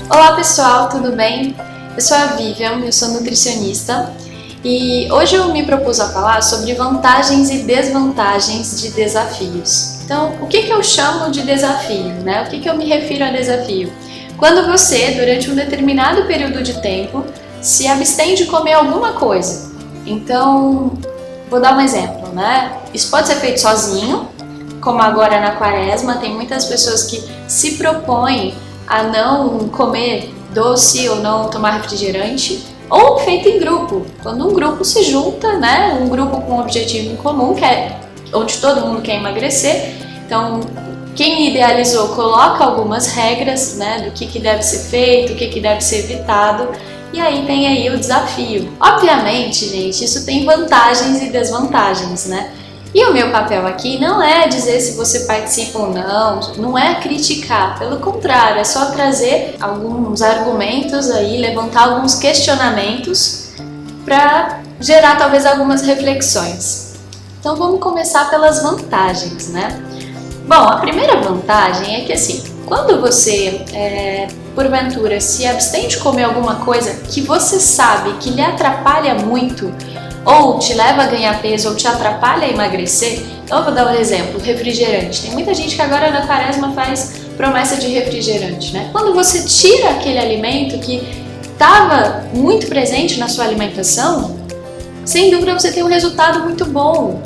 Olá pessoal, tudo bem? Eu sou a Vivian, eu sou nutricionista e hoje eu me propus a falar sobre vantagens e desvantagens de desafios. Então, o que eu chamo de desafio, né? O que eu me refiro a desafio? Quando você, durante um determinado período de tempo, se abstém de comer alguma coisa. Então, vou dar um exemplo, né? Isso pode ser feito sozinho, como agora na quaresma, tem muitas pessoas que se propõem a não comer doce ou não tomar refrigerante, ou feito em grupo, quando um grupo se junta, né? Um grupo com um objetivo em comum, que é onde todo mundo quer emagrecer. Então, quem idealizou coloca algumas regras, né, do que deve ser feito, o que deve ser evitado, e aí tem aí o desafio. Obviamente, gente, isso tem vantagens e desvantagens, né? E o meu papel aqui não é dizer se você participa ou não é criticar, pelo contrário, é só trazer alguns argumentos aí, levantar alguns questionamentos para gerar talvez algumas reflexões. Então vamos começar pelas vantagens, né? Bom, a primeira vantagem é que assim, quando você porventura se abstém de comer alguma coisa que você sabe que lhe atrapalha muito, ou te leva a ganhar peso, ou te atrapalha a emagrecer, então eu vou dar um exemplo, refrigerante. Tem muita gente que agora na quaresma faz promessa de refrigerante, né? Quando você tira aquele alimento que estava muito presente na sua alimentação, sem dúvida você tem um resultado muito bom.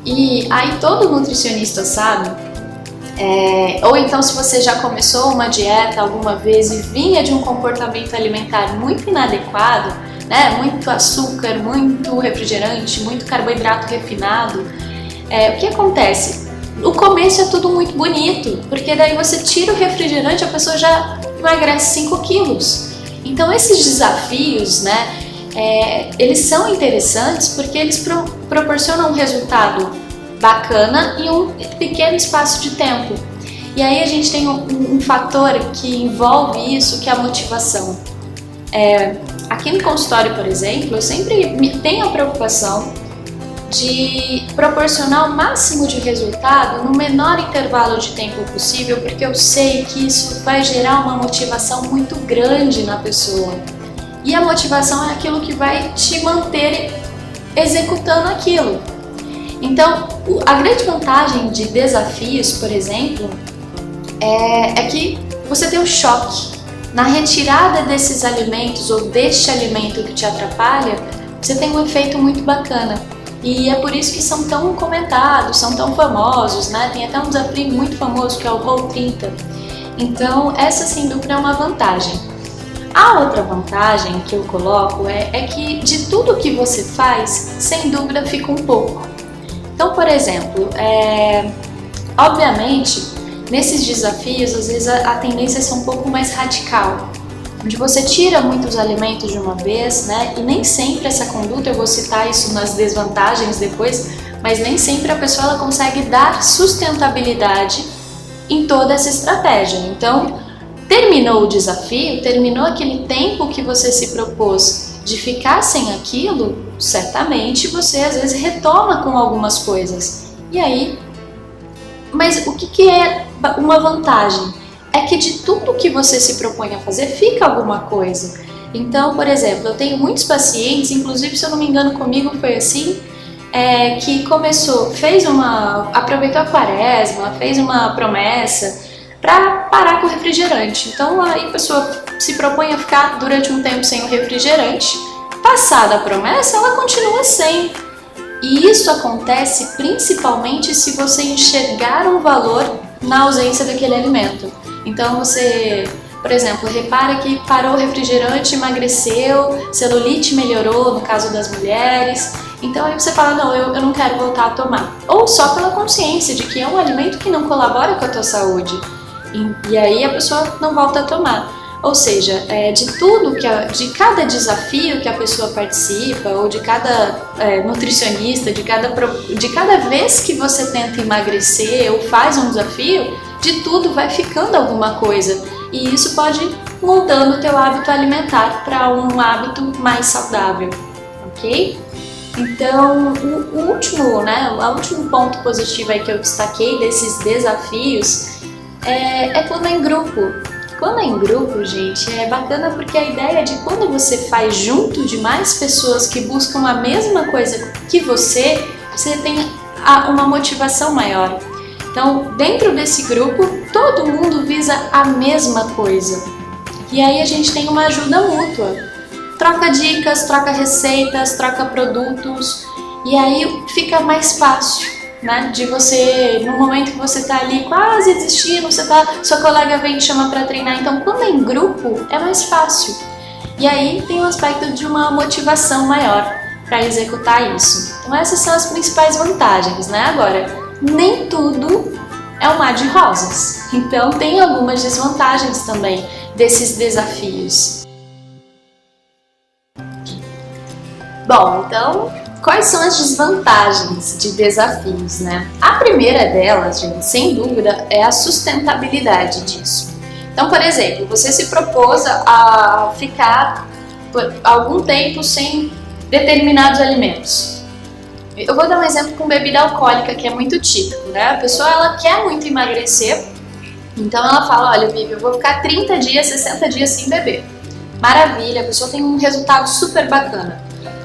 E aí todo nutricionista sabe, ou então se você já começou uma dieta alguma vez e vinha de um comportamento alimentar muito inadequado, né? Muito açúcar, muito refrigerante, muito carboidrato refinado, o que acontece? No começo é tudo muito bonito, porque daí você tira o refrigerante, a pessoa já emagrece 5 quilos. Então esses desafios, né, eles são interessantes porque eles proporcionam um resultado bacana em um pequeno espaço de tempo. E aí a gente tem um fator que envolve isso, que é a motivação. Aqui no consultório, por exemplo, eu sempre tenho a preocupação de proporcionar o máximo de resultado no menor intervalo de tempo possível, porque eu sei que isso vai gerar uma motivação muito grande na pessoa. E a motivação é aquilo que vai te manter executando aquilo. Então, a grande vantagem de desafios, por exemplo, é que você tem um choque. Na retirada desses alimentos ou deste alimento que te atrapalha, você tem um efeito muito bacana. E é por isso que são tão comentados, são tão famosos, né? Tem até um desafio muito famoso que é o Roll30. Então, essa sem dúvida é uma vantagem. A outra vantagem que eu coloco é que de tudo que você faz, sem dúvida fica um pouco. Então, por exemplo, obviamente, nesses desafios, às vezes a tendência é ser um pouco mais radical, onde você tira muitos alimentos de uma vez, né? E nem sempre essa conduta, eu vou citar isso nas desvantagens depois, mas nem sempre a pessoa ela consegue dar sustentabilidade em toda essa estratégia. Então, terminou o desafio, terminou aquele tempo que você se propôs de ficar sem aquilo, certamente você às vezes retoma com algumas coisas. E aí, mas o que é uma vantagem? É que de tudo que você se propõe a fazer, fica alguma coisa. Então, por exemplo, eu tenho muitos pacientes, inclusive se eu não me engano comigo foi assim, que aproveitou a quaresma, fez uma promessa para parar com o refrigerante. Então aí a pessoa se propõe a ficar durante um tempo sem o refrigerante, passada a promessa, ela continua sem. E isso acontece principalmente se você enxergar um valor na ausência daquele alimento. Então você, por exemplo, repara que parou o refrigerante, emagreceu, celulite melhorou no caso das mulheres. Então aí você fala, não, eu não quero voltar a tomar. Ou só pela consciência de que é um alimento que não colabora com a tua saúde. E aí a pessoa não volta a tomar. Ou seja, de cada desafio que a pessoa participa, ou de cada nutricionista, de cada vez que você tenta emagrecer ou faz um desafio, de tudo vai ficando alguma coisa. E isso pode ir moldando o teu hábito alimentar para um hábito mais saudável, ok? Então, o último ponto positivo aí que eu destaquei desses desafios é quando é em grupo. Quando é em grupo, gente, é bacana porque a ideia é de quando você faz junto de mais pessoas que buscam a mesma coisa que você tem uma motivação maior. Então, dentro desse grupo, todo mundo visa a mesma coisa. E aí a gente tem uma ajuda mútua. Troca dicas, troca receitas, troca produtos. E aí fica mais fácil, né? De você, no momento que você tá ali quase desistindo, sua colega vem te chamar para treinar. Então, quando é em grupo, é mais fácil. E aí tem um aspecto de uma motivação maior para executar isso. Então, essas são as principais vantagens, né? Agora, nem tudo é um mar de rosas. Então, tem algumas desvantagens também desses desafios. Bom, então, quais são as desvantagens de desafios, né? A primeira delas, gente, sem dúvida, é a sustentabilidade disso. Então, por exemplo, você se propôs a ficar por algum tempo sem determinados alimentos. Eu vou dar um exemplo com bebida alcoólica, que é muito típico, né? A pessoa, ela quer muito emagrecer, então ela fala, olha, Vivi, eu vou ficar 30 dias, 60 dias sem beber. Maravilha, a pessoa tem um resultado super bacana.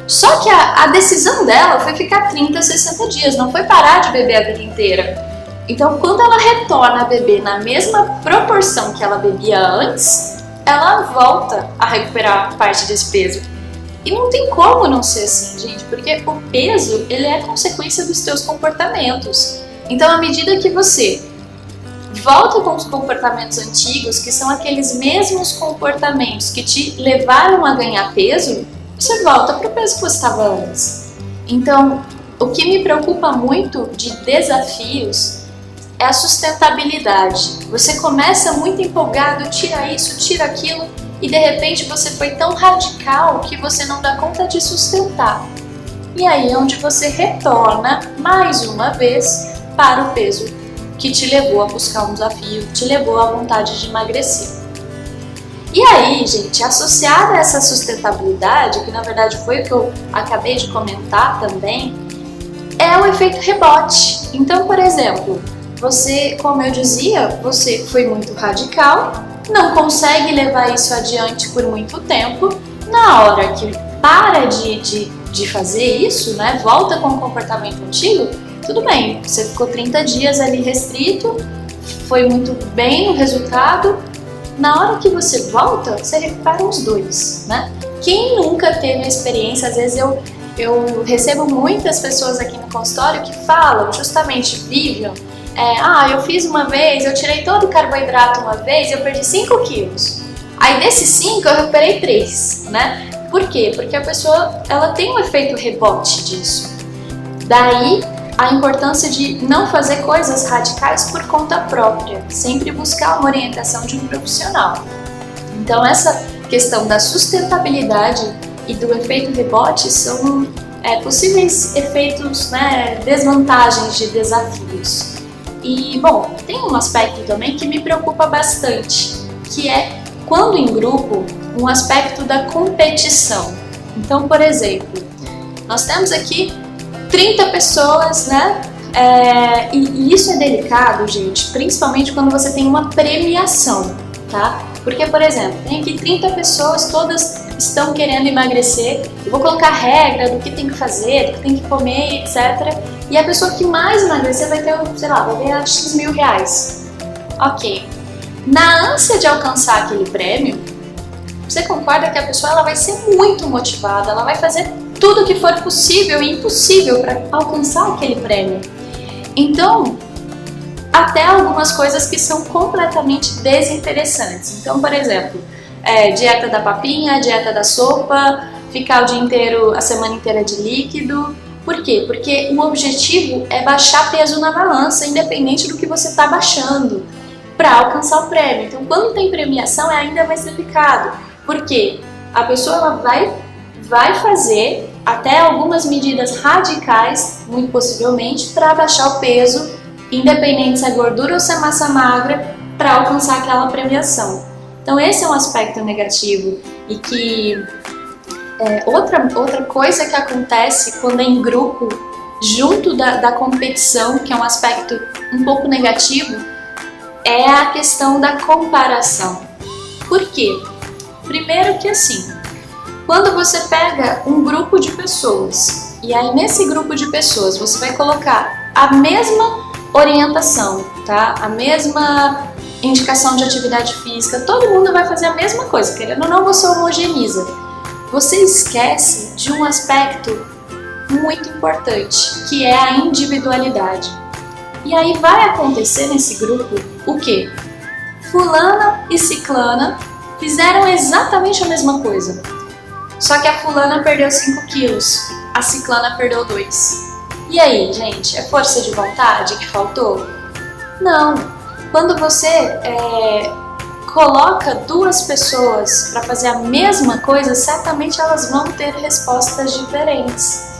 Só que a decisão dela foi ficar 30, 60 dias, não foi parar de beber a vida inteira. Então, quando ela retorna a beber na mesma proporção que ela bebia antes, ela volta a recuperar parte desse peso. E não tem como não ser assim, gente, porque o peso, ele é consequência dos teus comportamentos. Então, à medida que você volta com os comportamentos antigos, que são aqueles mesmos comportamentos que te levaram a ganhar peso, você volta para o peso que você estava antes. Então, o que me preocupa muito de desafios é a sustentabilidade. Você começa muito empolgado, tira isso, tira aquilo, e de repente você foi tão radical que você não dá conta de sustentar. E aí é onde você retorna mais uma vez para o peso que te levou a buscar um desafio, te levou à vontade de emagrecer. E aí, gente, associada a essa sustentabilidade, que na verdade foi o que eu acabei de comentar também, é o efeito rebote. Então, por exemplo, você, como eu dizia, você foi muito radical, não consegue levar isso adiante por muito tempo, na hora que para de fazer isso, né, volta com o comportamento antigo, tudo bem, você ficou 30 dias ali restrito, foi muito bem o resultado. Na hora que você volta, você recupera os dois, né? Quem nunca teve a experiência, às vezes eu recebo muitas pessoas aqui no consultório que falam justamente, Vivian, eu fiz uma vez, eu tirei todo o carboidrato uma vez, eu perdi 5 quilos. Aí desses 5 eu recuperei 3, né? Por quê? Porque a pessoa, ela tem um efeito rebote disso. Daí a importância de não fazer coisas radicais por conta própria, sempre buscar uma orientação de um profissional. Então essa questão da sustentabilidade e do efeito rebote são possíveis efeitos, né, desvantagens de desafios. E, bom, tem um aspecto também que me preocupa bastante, que é, quando em grupo, um aspecto da competição. Então, por exemplo, nós temos aqui 30 pessoas, né? E isso é delicado, gente, principalmente quando você tem uma premiação, tá? Porque, por exemplo, tem aqui 30 pessoas, todas estão querendo emagrecer, eu vou colocar regra do que tem que fazer, do que tem que comer, etc. E a pessoa que mais emagrecer vai ter, sei lá, vai ganhar X mil reais. Ok. Na ânsia de alcançar aquele prêmio, você concorda que a pessoa, ela vai ser muito motivada, ela vai fazer tudo o que for possível e impossível para alcançar aquele prêmio. Então, até algumas coisas que são completamente desinteressantes. Então, por exemplo, dieta da papinha, dieta da sopa, ficar o dia inteiro, a semana inteira de líquido. Por quê? Porque o objetivo é baixar peso na balança, independente do que você está baixando, para alcançar o prêmio. Então, quando tem premiação, é ainda mais delicado. Por quê? A pessoa, ela vai fazer até algumas medidas radicais, muito possivelmente, para baixar o peso, independente se é gordura ou se é massa magra, para alcançar aquela premiação. Então esse é um aspecto negativo e que Outra coisa que acontece quando é em grupo, junto da competição, que é um aspecto um pouco negativo, é a questão da comparação. Por quê? Primeiro que assim, quando você pega um grupo de pessoas, e aí nesse grupo de pessoas você vai colocar a mesma orientação, tá? A mesma indicação de atividade física, todo mundo vai fazer a mesma coisa, querendo ou não, você homogeneiza. Você esquece de um aspecto muito importante, que é a individualidade. E aí vai acontecer nesse grupo o quê? Fulana e ciclana fizeram exatamente a mesma coisa. Só que a fulana perdeu 5 quilos, a ciclana perdeu 2. E aí, gente, é força de vontade que faltou? Não. Quando você coloca duas pessoas para fazer a mesma coisa, certamente elas vão ter respostas diferentes.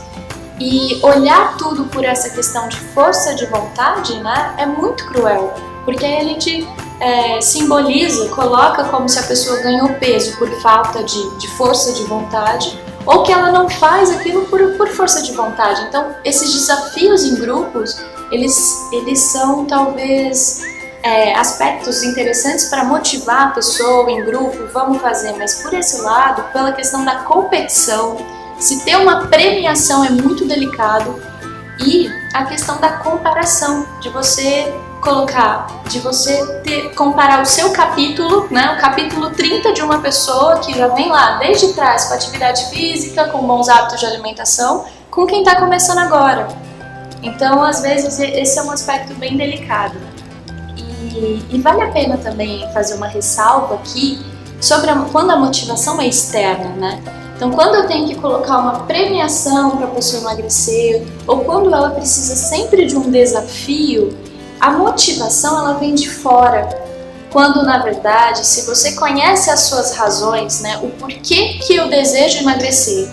E olhar tudo por essa questão de força de vontade, né, é muito cruel, porque aí a gente simboliza, coloca como se a pessoa ganhou peso por falta de força de vontade, ou que ela não faz aquilo por força de vontade. Então, esses desafios em grupos, eles são talvez aspectos interessantes para motivar a pessoa em grupo, vamos fazer, mas por esse lado, pela questão da competição, se ter uma premiação é muito delicado, e a questão da comparação, de você comparar o seu capítulo, né, o capítulo 30 de uma pessoa que já vem lá desde trás com atividade física, com bons hábitos de alimentação, com quem está começando agora. Então, às vezes, esse é um aspecto bem delicado. E vale a pena também fazer uma ressalva aqui sobre quando a motivação é externa, né? Então, quando eu tenho que colocar uma premiação para a pessoa emagrecer, ou quando ela precisa sempre de um desafio, a motivação ela vem de fora. Quando, na verdade, se você conhece as suas razões, né, o porquê que eu desejo emagrecer,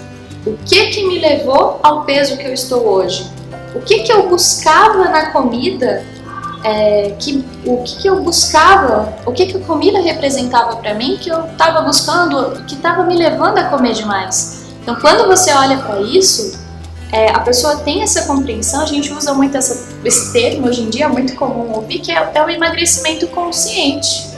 o que me levou ao peso que eu estou hoje, o que eu buscava na comida, o que a comida representava para mim, que eu estava buscando, que estava me levando a comer demais. Então, quando você olha para isso, a pessoa tem essa compreensão. A gente usa muito esse termo hoje em dia, é muito comum ouvir, que é o emagrecimento consciente.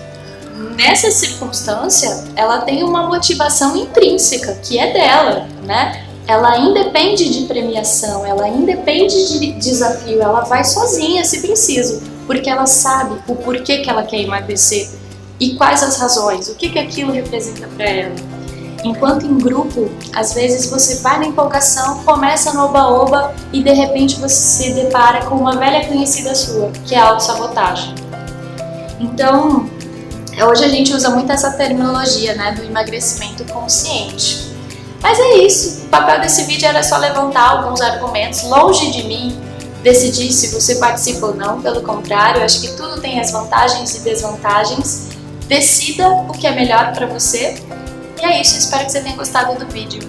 Nessa circunstância, ela tem uma motivação intrínseca, que é dela, né? Ela independe de premiação, ela independe de desafio, ela vai sozinha se preciso, porque ela sabe o porquê que ela quer emagrecer e quais as razões, o que aquilo representa para ela. Enquanto em grupo, às vezes você vai na empolgação, começa no oba-oba e de repente você se depara com uma velha conhecida sua, que é a autossabotagem. Então, hoje a gente usa muito essa terminologia, né, do emagrecimento consciente. Mas é isso, o papel desse vídeo era só levantar alguns argumentos, longe de mim decidir se você participa ou não, pelo contrário, eu acho que tudo tem as vantagens e desvantagens. Decida o que é melhor para você. E é isso, espero que você tenha gostado do vídeo.